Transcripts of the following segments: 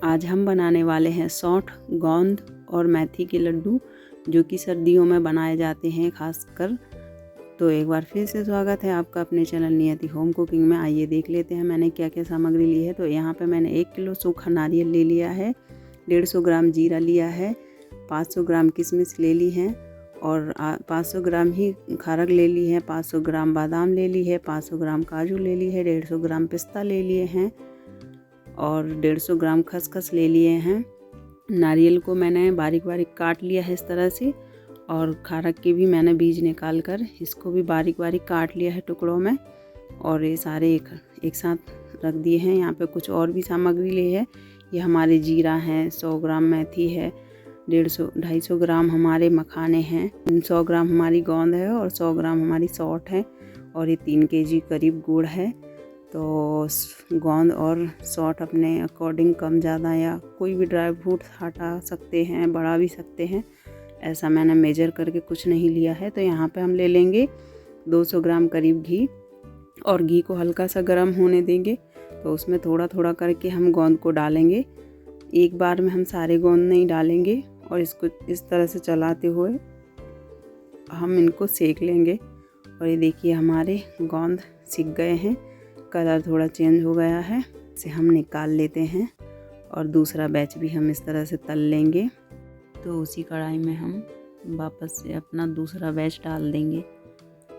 आज हम बनाने वाले हैं सौंठ, गोंद और मेथी के लड्डू, जो कि सर्दियों में बनाए जाते हैं खासकर। तो एक बार फिर से स्वागत है आपका अपने चैनल नियति होम कुकिंग में। आइए देख लेते हैं मैंने क्या क्या सामग्री ली है। तो यहाँ पे मैंने 1 किलो सूखा नारियल ले लिया है, 150 ग्राम जीरा लिया है, 500 ग्राम किशमिश ले ली है और 500 ग्राम ही खारक ले ली है, 500 ग्राम बादाम ले ली है, 500 ग्राम काजू ले ली है, 150 ग्राम पिस्ता ले लिए हैं और 150 ग्राम खसखस ले लिए हैं। नारियल को मैंने बारीक बारीक काट लिया है इस तरह से, और खारक के भी मैंने बीज निकाल कर इसको भी बारीक बारीक काट लिया है टुकड़ों में, और ये सारे एक साथ रख दिए हैं। यहाँ पे कुछ और भी सामग्री ली है। ये हमारे जीरा हैं, 100 ग्राम मेथी है, 250 ग्राम हमारे मखाने हैं, 100 ग्राम हमारी गोंद है और 100 ग्राम हमारी सौंठ है, और ये 3 केजी करीब गुड़ है। तो गोंद और सौंठ अपने अकॉर्डिंग कम ज़्यादा या कोई भी ड्राई फ्रूट हटा सकते हैं, बढ़ा भी सकते हैं। ऐसा मैंने मेजर करके कुछ नहीं लिया है। तो यहाँ पे हम ले लेंगे 200 ग्राम करीब घी, और घी को हल्का सा गर्म होने देंगे। तो उसमें थोड़ा थोड़ा करके हम गोंद को डालेंगे, एक बार में हम सारे गोंद नहीं डालेंगे, और इसको इस तरह से चलाते हुए हम इनको सेक लेंगे। और ये देखिए हमारे गोंद सिक गए हैं, कलर थोड़ा चेंज हो गया है, इसे हम निकाल लेते हैं और दूसरा बैच भी हम इस तरह से तल लेंगे। तो उसी कढ़ाई में हम वापस से अपना दूसरा बैच डाल देंगे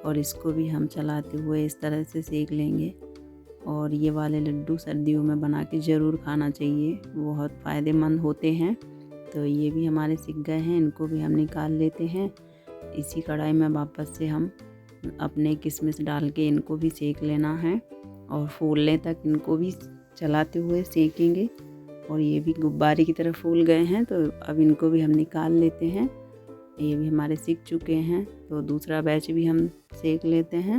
और इसको भी हम चलाते हुए इस तरह से सेक लेंगे। और ये वाले लड्डू सर्दियों में बना के ज़रूर खाना चाहिए, बहुत फ़ायदेमंद होते हैं। तो ये भी हमारे सिक गए हैं, इनको भी हम निकाल लेते हैं। इसी कढ़ाई में वापस से हम अपने किशमिश डाल के इनको भी सेक लेना है, और फूलने तक इनको भी चलाते हुए सेकेंगे। और ये भी गुब्बारे की तरह फूल गए हैं, तो अब इनको भी हम निकाल लेते हैं। ये भी हमारे सीख चुके हैं। तो दूसरा बैच भी हम सेक लेते हैं,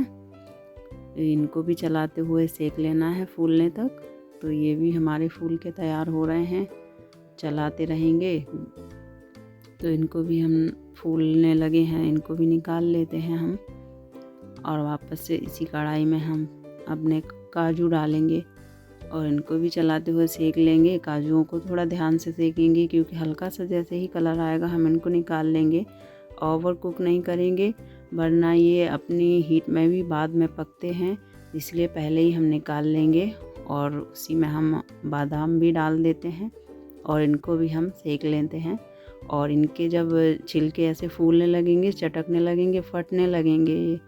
इनको भी चलाते हुए सेक लेना है फूलने तक। तो ये भी हमारे फूल के तैयार हो रहे हैं, चलाते रहेंगे। तो इनको भी हम फूलने लगे हैं, इनको भी निकाल लेते हैं हम, और वापस से इसी कढ़ाई में हम अपने काजू डालेंगे और इनको भी चलाते हुए सेक लेंगे। काजुओं को थोड़ा ध्यान से सेकेंगे, क्योंकि हल्का सा जैसे ही कलर आएगा हम इनको निकाल लेंगे। ओवर कुक नहीं करेंगे, वरना ये अपनी हीट में भी बाद में पकते हैं, इसलिए पहले ही हम निकाल लेंगे। और उसी में हम बादाम भी डाल देते हैं और इनको भी हम सेक लेते हैं। और इनके जब छिलके ऐसे फूलने लगेंगे, चटकने लगेंगे, फटने लगेंगे,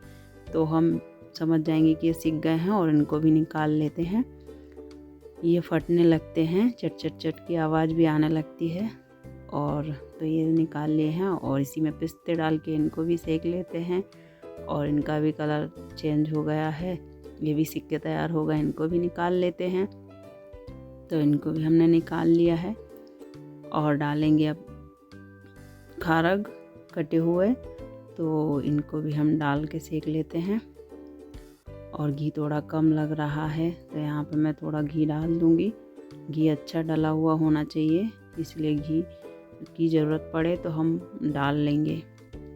तो हम समझ जाएंगे कि ये सिक गए हैं, और इनको भी निकाल लेते हैं। ये फटने लगते हैं, चट चट चट की आवाज़ भी आने लगती है। और तो ये निकाल लिए हैं, और इसी में पिस्ते डाल के इनको भी सेक लेते हैं, और इनका भी कलर चेंज हो गया है, ये भी सिक के तैयार हो गए, इनको भी निकाल लेते हैं। तो इनको भी हमने निकाल लिया है, और डालेंगे अब खारक कटे हुए, तो इनको भी हम डाल के सेक लेते हैं। और घी थोड़ा कम लग रहा है, तो यहाँ पे मैं थोड़ा घी डाल दूँगी। घी अच्छा डला हुआ होना चाहिए, इसलिए घी की ज़रूरत पड़े तो हम डाल लेंगे,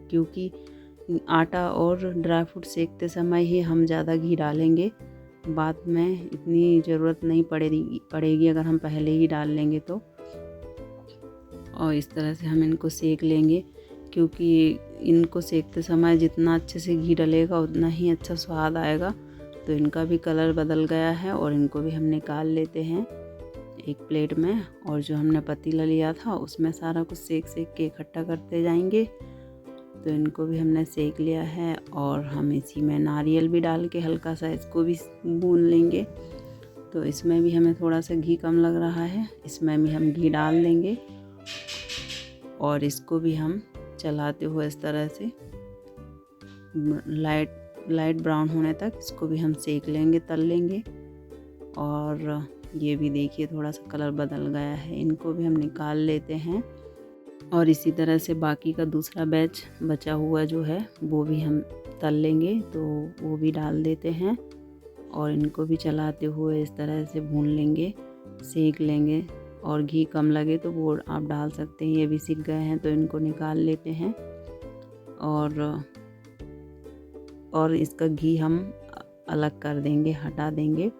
क्योंकि आटा और ड्राई फ्रूट सेकते समय ही हम ज़्यादा घी डालेंगे, बाद में इतनी ज़रूरत नहीं पड़ेगी अगर हम पहले ही डाल लेंगे तो। और इस तरह से हम इनको सेक लेंगे, क्योंकि इनको सेकते समय जितना अच्छे से घी डलेगा उतना ही अच्छा स्वाद आएगा। तो इनका भी कलर बदल गया है, और इनको भी हम निकाल लेते हैं एक प्लेट में। और जो हमने पतीला लिया था उसमें सारा कुछ सेक सेक के इकट्ठा करते जाएंगे। तो इनको भी हमने सेक लिया है, और हम इसी में नारियल भी डाल के हल्का सा इसको भी भून लेंगे। तो इसमें भी हमें थोड़ा सा घी कम लग रहा है, इसमें भी हम घी डाल देंगे, और इसको भी हम चलाते हुए इस तरह से लाइट ब्राउन होने तक इसको भी हम सेक लेंगे, तल लेंगे। और ये भी देखिए थोड़ा सा कलर बदल गया है, इनको भी हम निकाल लेते हैं। और इसी तरह से बाकी का दूसरा बैच बचा हुआ जो है वो भी हम तल लेंगे, तो वो भी डाल देते हैं, और इनको भी चलाते हुए इस तरह से भून लेंगे, सेक लेंगे। और घी कम लगे तो वो आप डाल सकते हैं। ये भी सिक गए हैं, तो इनको निकाल लेते हैं, और इसका घी हम अलग कर देंगे, हटा देंगे।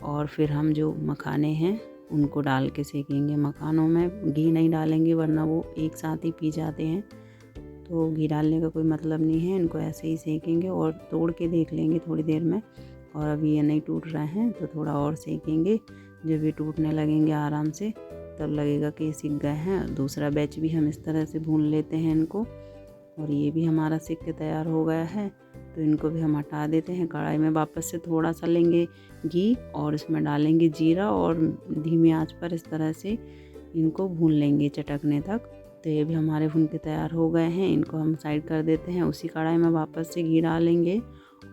और फिर हम जो मखाने हैं उनको डाल के सेकेंगे। मखानों में घी नहीं डालेंगे वरना वो एक साथ ही पी जाते हैं, तो घी डालने का कोई मतलब नहीं है। इनको ऐसे ही सेकेंगे और तोड़ के देख लेंगे थोड़ी देर में। और अभी ये नहीं टूट रहे हैं तो थोड़ा और सेकेंगे। जब ये टूटने लगेंगे आराम से तब लगेगा कि ये सिक गए हैं। दूसरा बैच भी हम इस तरह से भून लेते हैं इनको। और ये भी हमारा सिक के तैयार हो गया है, तो इनको भी हम हटा देते हैं। कढ़ाई में वापस से थोड़ा सा लेंगे घी और इसमें डालेंगे जीरा और धीमी आंच पर इस तरह से इनको भून लेंगे चटकने तक। तो ये भी हमारे भून के तैयार हो गए हैं। इनको हम साइड कर देते हैं। उसी कढ़ाई में वापस से घी डालेंगे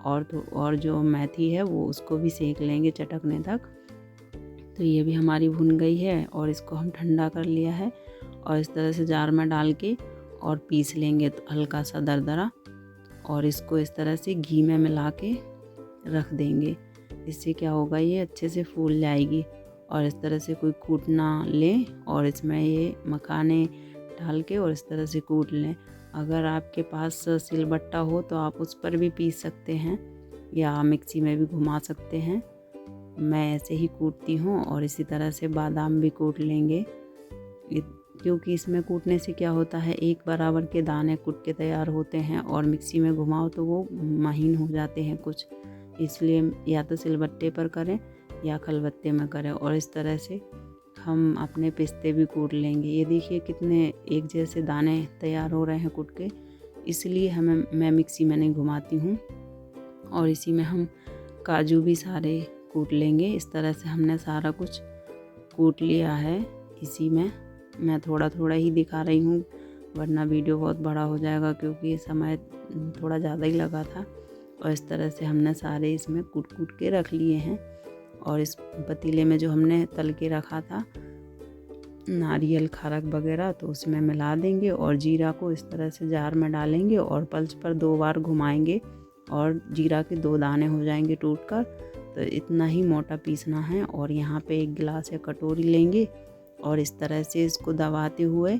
और जो मेथी है वो उसको भी सेक लेंगे चटकने तक। तो ये भी हमारी भुन गई है और इसको हम ठंडा कर लिया है और इस तरह से जार में डाल के और पीस लेंगे तो हल्का सा दरदरा। और इसको इस तरह से घी में मिला के रख देंगे। इससे क्या होगा, ये अच्छे से फूल जाएगी। और इस तरह से कोई कूटना लें और इसमें ये मखाने डाल के और इस तरह से कूट लें। अगर आपके पास सिलबट्टा हो तो आप उस पर भी पीस सकते हैं या मिक्सी में भी घुमा सकते हैं। मैं ऐसे ही कूटती हूँ। और इसी तरह से बादाम भी कूट लेंगे, क्योंकि इसमें कूटने से क्या होता है, एक बराबर के दाने कूट के तैयार होते हैं और मिक्सी में घुमाओ तो वो महीन हो जाते हैं कुछ। इसलिए या तो सिलबट्टे पर करें या खलबत्ते में करें। और इस तरह से हम अपने पिस्ते भी कूट लेंगे। ये देखिए कितने एक जैसे दाने तैयार हो रहे हैं कूट के, इसलिए मैं मिक्सी में नहीं घुमाती हूँ। और इसी में हम काजू भी सारे कूट लेंगे। इस तरह से हमने सारा कुछ कूट लिया है। इसी में मैं थोड़ा थोड़ा ही दिखा रही हूँ वरना वीडियो बहुत बड़ा हो जाएगा, क्योंकि समय थोड़ा ज़्यादा ही लगा था। और इस तरह से हमने सारे इसमें कूट कूट के रख लिए हैं। और इस पतीले में जो हमने तल के रखा था नारियल खारक वगैरह, तो उसमें मिला देंगे और जीरा को इस तरह से जार में डालेंगे और पल्स पर 2 बार घुमाएंगे और जीरा के 2 दाने हो जाएंगे टूटकर। तो इतना ही मोटा पीसना है। और यहाँ पे 1 गिलास या कटोरी लेंगे और इस तरह से इसको दबाते हुए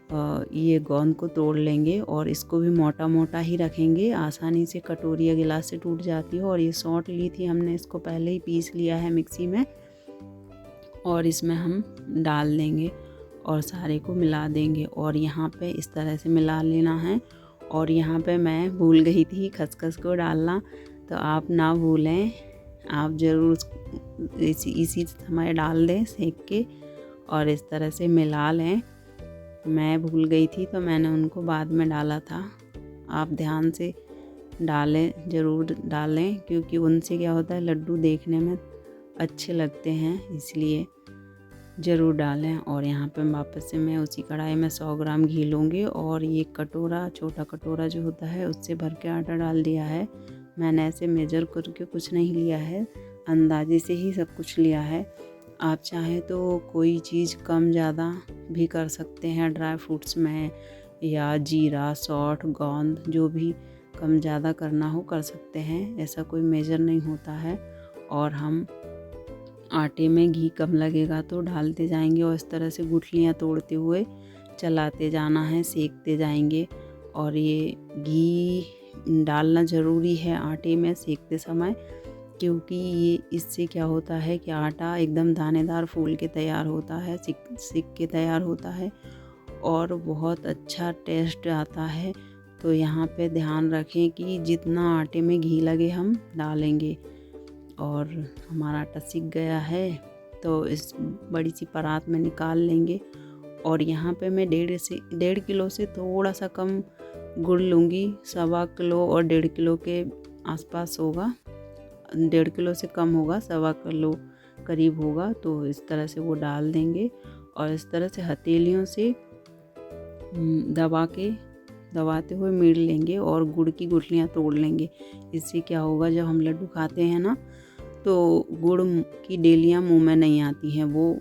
ये गोंद को तोड़ लेंगे और इसको भी मोटा मोटा ही रखेंगे। आसानी से कटोरी या गिलास से टूट जाती है। और ये सौंठ ली थी हमने, इसको पहले ही पीस लिया है मिक्सी में और इसमें हम डाल देंगे और सारे को मिला देंगे। और यहाँ पे इस तरह से मिला लेना है। और यहाँ पे मैं भूल गई थी खसखस को डालना, तो आप ना भूलें, आप ज़रूर इसी समय डाल दें सेक के और इस तरह से मिला लें। मैं भूल गई थी तो मैंने उनको बाद में डाला था। आप ध्यान से डालें, ज़रूर डालें, क्योंकि उनसे क्या होता है लड्डू देखने में अच्छे लगते हैं, इसलिए ज़रूर डालें। और यहाँ पे वापस से मैं उसी कढ़ाई में 100 ग्राम घी लूँगी और ये कटोरा, छोटा कटोरा जो होता है उससे भर के आटा डाल दिया है। मैंने ऐसे मेजर करके कुछ नहीं लिया है, अंदाजे से ही सब कुछ लिया है। आप चाहें तो कोई चीज़ कम ज़्यादा भी कर सकते हैं ड्राई फ्रूट्स में, या जीरा, सौंठ, गोंद जो भी कम ज़्यादा करना हो कर सकते हैं, ऐसा कोई मेजर नहीं होता है। और हम आटे में घी कम लगेगा तो डालते जाएंगे और इस तरह से गुठलियाँ तोड़ते हुए चलाते जाना है, सेकते जाएंगे। और ये घी डालना ज़रूरी है आटे में सेकते समय, क्योंकि ये इससे क्या होता है कि आटा एकदम दानेदार फूल के तैयार होता है, सिक के तैयार होता है और बहुत अच्छा टेस्ट आता है। तो यहाँ पे ध्यान रखें कि जितना आटे में घी लगे हम डालेंगे। और हमारा आटा सिक गया है तो इस बड़ी सी परात में निकाल लेंगे। और यहाँ पे मैं 1.5 किलो से थोड़ा सा कम गुड़ लूँगी। 1.25 किलो और 1.5 किलो के आसपास होगा, 1.5 किलो से कम होगा, 1.25 किलो करीब होगा। तो इस तरह से वो डाल देंगे और इस तरह से हथेलियों से दबाते हुए मीड़ लेंगे और गुड़ की गुठलियाँ तोड़ लेंगे। इससे क्या होगा, जब हम लड्डू खाते हैं ना तो गुड़ की डेलियाँ मुंह में नहीं आती हैं, वो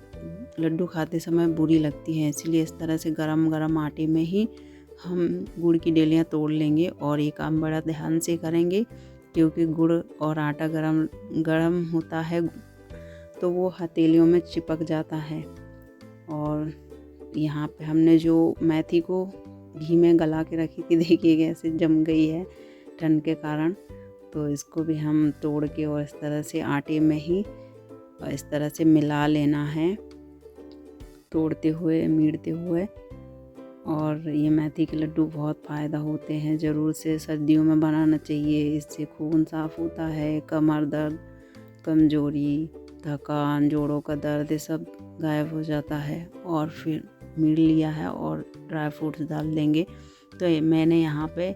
लड्डू खाते समय बुरी लगती हैं। इसलिए इस तरह से गरम गरम आटे में ही हम गुड़ की डेलियाँ तोड़ लेंगे। और ये काम बड़ा ध्यान से करेंगे, क्योंकि गुड़ और आटा गरम होता है तो वो हथेलियों में चिपक जाता है। और यहाँ पे हमने जो मेथी को घी में गला के रखी थी, देखिए कैसे जम गई है ठंड के कारण। तो इसको भी हम तोड़ के और इस तरह से आटे में ही और इस तरह से मिला लेना है, तोड़ते हुए, मीड़ते हुए। और ये मेथी के लड्डू बहुत फ़ायदा होते हैं, ज़रूर से सर्दियों में बनाना चाहिए। इससे खून साफ़ होता है, कमर दर्द, कमज़ोरी, थकान, जोड़ों का दर्द, ये सब गायब हो जाता है। और फिर मीड़ लिया है और ड्राई फ्रूट्स डाल देंगे। तो मैंने यहाँ पे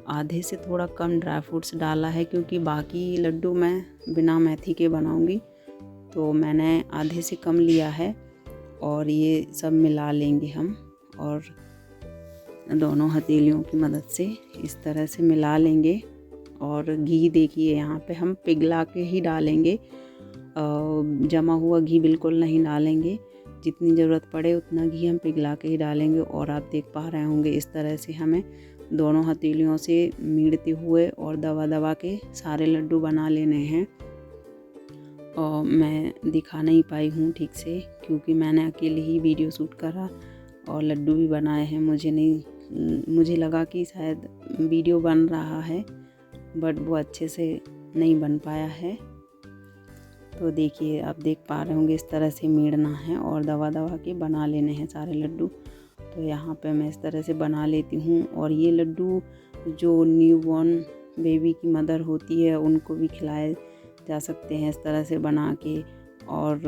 आधे से थोड़ा कम ड्राई फ्रूट्स डाला है, क्योंकि बाकी लड्डू मैं बिना मेथी के बनाऊँगी, तो मैंने आधे से कम लिया है। और ये सब मिला लेंगे हम, और दोनों हथेलियों की मदद से इस तरह से मिला लेंगे। और घी देखिए यहाँ पे हम पिघला के ही डालेंगे, जमा हुआ घी बिल्कुल नहीं डालेंगे। जितनी ज़रूरत पड़े उतना घी हम पिघला के ही डालेंगे। और आप देख पा रहे होंगे इस तरह से हमें दोनों हथेलियों से मीड़ते हुए और दबा दबा के सारे लड्डू बना लेने हैं। और मैं दिखा नहीं पाई हूँ ठीक से, क्योंकि मैंने अकेले ही वीडियो शूट करा और लड्डू भी बनाए हैं। मुझे लगा कि शायद वीडियो बन रहा है, बट वो अच्छे से नहीं बन पाया है। तो देखिए, आप देख पा रहे होंगे इस तरह से मीड़ना है और दबा दबा के बना लेने हैं सारे लड्डू। तो यहाँ पे मैं इस तरह से बना लेती हूँ। और ये लड्डू जो न्यूबॉर्न बेबी की मदर होती है उनको भी खिलाए जा सकते हैं इस तरह से बना के। और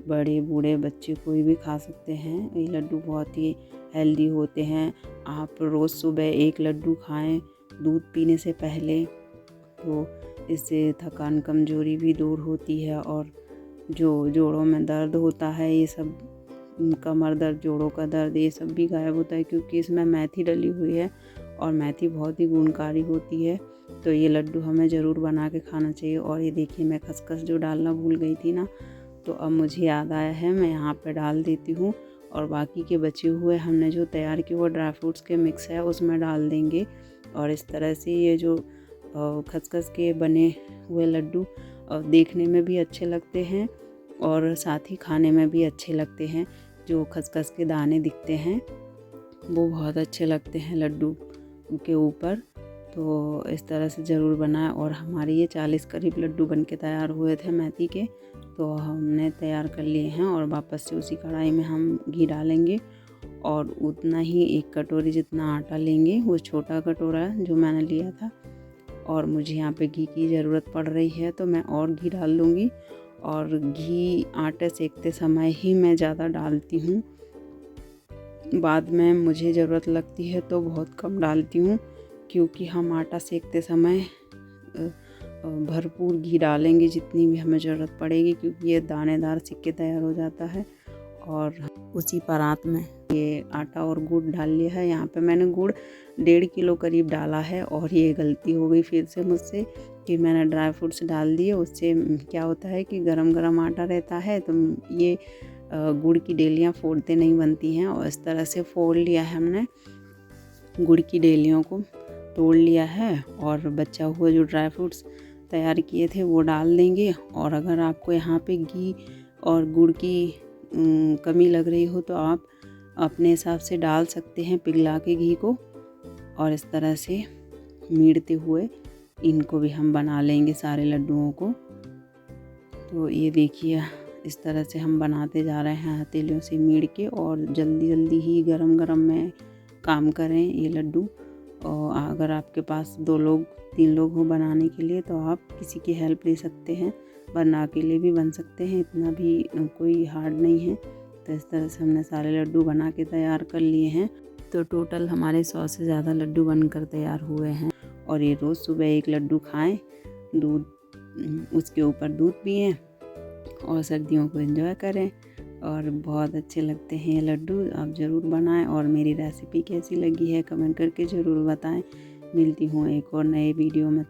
बड़े बूढ़े बच्चे कोई भी खा सकते हैं। ये लड्डू बहुत ही हेल्दी होते हैं। आप रोज़ सुबह एक लड्डू खाएं दूध पीने से पहले, तो इससे थकान, कमज़ोरी भी दूर होती है। और जो जोड़ों में दर्द होता है, ये सब कमर दर्द, जोड़ों का दर्द, ये सब भी गायब होता है, क्योंकि इसमें मेथी डली हुई है और मेथी बहुत ही गुणकारी होती है। तो ये लड्डू हमें ज़रूर बना के खाना चाहिए। और ये देखिए, मैं खसखस जो डालना भूल गई थी ना, तो अब मुझे याद आया है, मैं यहाँ पे डाल देती हूँ। और बाकी के बचे हुए हमने जो तैयार किए वो ड्राई फ्रूट्स के मिक्स है उसमें डाल देंगे। और इस तरह से ये जो खसखस के बने हुए लड्डू देखने में भी अच्छे लगते हैं और साथ ही खाने में भी अच्छे लगते हैं। जो खसखस के दाने दिखते हैं वो बहुत अच्छे लगते हैं लड्डू के ऊपर। तो इस तरह से ज़रूर बनाएं। और हमारे ये 40 करीब लड्डू बन के तैयार हुए थे मेथी के, तो हमने तैयार कर लिए हैं। और वापस से उसी कढ़ाई में हम घी डालेंगे और उतना ही 1 कटोरी जितना आटा लेंगे, वो छोटा कटोरा जो मैंने लिया था। और मुझे यहाँ पे घी की ज़रूरत पड़ रही है तो मैं और घी डाल लूँगी। और घी आटे सेकते समय ही मैं ज़्यादा डालती हूँ, बाद में मुझे ज़रूरत लगती है तो बहुत कम डालती हूँ, क्योंकि हम आटा सेकते समय भरपूर घी डालेंगे जितनी भी हमें ज़रूरत पड़ेगी, क्योंकि ये दानेदार सिक्के तैयार हो जाता है। और उसी परात में ये आटा और गुड़ डाल लिया है। यहाँ पे मैंने गुड़ 1.5 किलो करीब डाला है। और ये गलती हो गई फिर से मुझसे कि मैंने ड्राई फ्रूट्स डाल दिए। उससे क्या होता है कि गरम गरम आटा रहता है तो ये गुड़ की डेलियाँ फोड़ते नहीं बनती हैं। और इस तरह से फोड़ लिया है हमने, गुड़ की डेलियों को तोड़ लिया है। और बचा हुआ जो ड्राई फ्रूट्स तैयार किए थे वो डाल देंगे। और अगर आपको यहाँ पे घी और गुड़ की कमी लग रही हो तो आप अपने हिसाब से डाल सकते हैं पिघला के घी को। और इस तरह से मीड़ते हुए इनको भी हम बना लेंगे सारे लड्डुओं को। तो ये देखिए, इस तरह से हम बनाते जा रहे हैं हथेलियों से मीड़ के। और जल्दी जल्दी ही गरम गरम में काम करें ये लड्डू। और अगर आपके पास 2 लोग 3 लोग हो बनाने के लिए तो आप किसी की हेल्प ले सकते हैं, वरना अकेले भी बन सकते हैं, इतना भी कोई हार्ड नहीं है। तो इस तरह से हमने सारे लड्डू बना के तैयार कर लिए हैं। तो टोटल हमारे 100 से ज़्यादा लड्डू बनकर तैयार हुए हैं। और ये रोज़ सुबह 1 लड्डू खाएं, दूध उसके ऊपर दूध पिएं और सर्दियों को एंजॉय करें। और बहुत अच्छे लगते हैं ये लड्डू, आप ज़रूर बनाएं। और मेरी रेसिपी कैसी लगी है कमेंट करके ज़रूर बताएं। मिलती हूँ एक और नए वीडियो में।